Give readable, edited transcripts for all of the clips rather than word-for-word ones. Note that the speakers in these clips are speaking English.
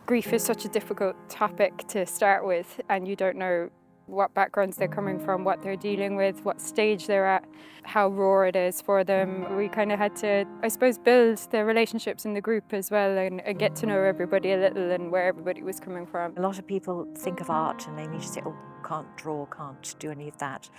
Grief is such a difficult topic to start with, and you don't know what backgrounds they're coming from, what they're dealing with, what stage they're at, how raw it is for them. We kind of had to, I suppose, build the relationships in the group as well and get to know everybody a little and where everybody was coming from. A lot of people think of art and they need to say, oh, can't draw, can't do any of that.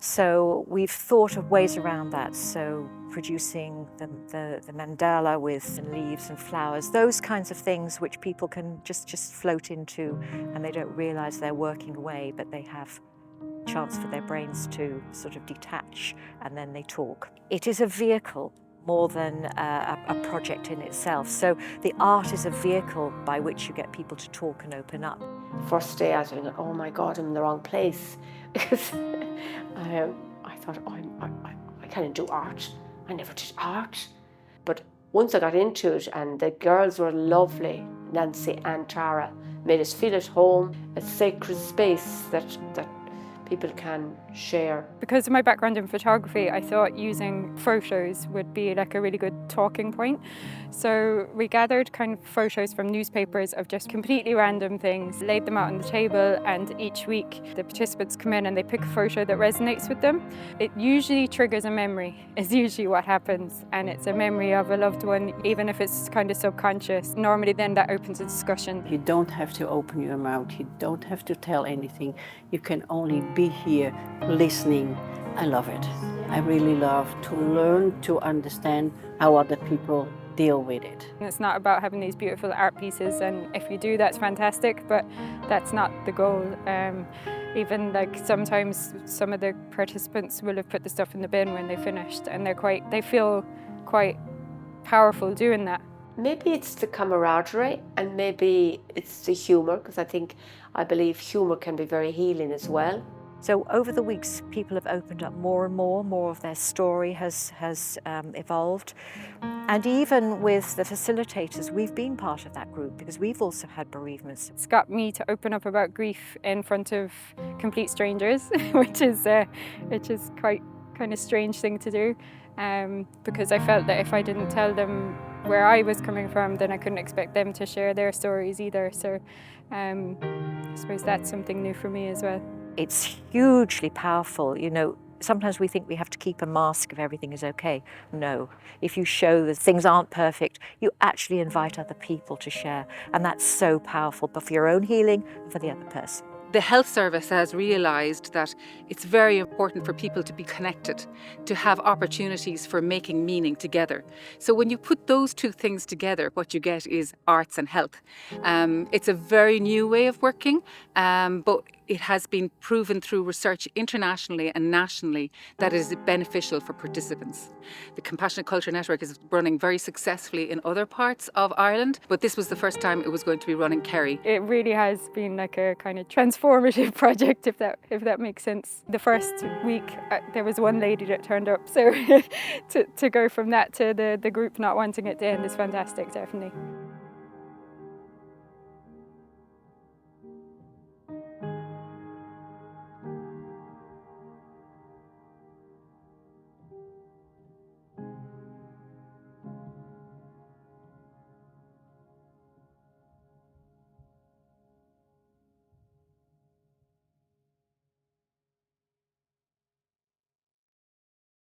So we've thought of ways around that. So producing the mandala with leaves and flowers, those kinds of things which people can just float into, and they don't realize they're working away, but they have a chance for their brains to sort of detach, and then they talk. It is a vehicle more than a project in itself. So the art is a vehicle by which you get people to talk and open up. First day I was thinking, oh my God, I'm in the wrong place. Because I thought, I can't do art. I never did art. But once I got into it, and the girls were lovely, Nancy and Tara, made us feel at home, a sacred space that people can share. Because of my background in photography, I thought using photos would be like a really good talking point. So we gathered kind of photos from newspapers of just completely random things, laid them out on the table, and each week the participants come in and they pick a photo that resonates with them. It usually triggers a memory, is usually what happens, and it's a memory of a loved one, even if it's kind of subconscious. Normally then that opens a discussion. You don't have to open your mouth, you don't have to tell anything, you can only be here listening. I love it. I really love to learn to understand how other people deal with it. And it's not about having these beautiful art pieces, and if you do, that's fantastic, but that's not the goal. Even like sometimes some of the participants will have put the stuff in the bin when they finished, and they feel quite powerful doing that. Maybe it's the camaraderie, and maybe it's the humour, because I believe humour can be very healing as well. So over the weeks, people have opened up more and more of their story has evolved. And even with the facilitators, we've been part of that group because we've also had bereavements. It's got me to open up about grief in front of complete strangers, which is quite kind of strange thing to do, because I felt that if I didn't tell them where I was coming from, then I couldn't expect them to share their stories either. So I suppose that's something new for me as well. It's hugely powerful. You know, sometimes we think we have to keep a mask if everything is okay. No, if you show that things aren't perfect, you actually invite other people to share. And that's so powerful, but for your own healing and for the other person. The health service has realised that it's very important for people to be connected, to have opportunities for making meaning together. So when you put those two things together, what you get is arts and health. It's a very new way of working, but it has been proven through research internationally and nationally that it is beneficial for participants. The Compassionate Culture Network is running very successfully in other parts of Ireland, but this was the first time it was going to be run in Kerry. It really has been like a kind of transformative project, if that makes sense. The first week, there was one lady that turned up, so to go from that to the group not wanting it to end is fantastic, definitely.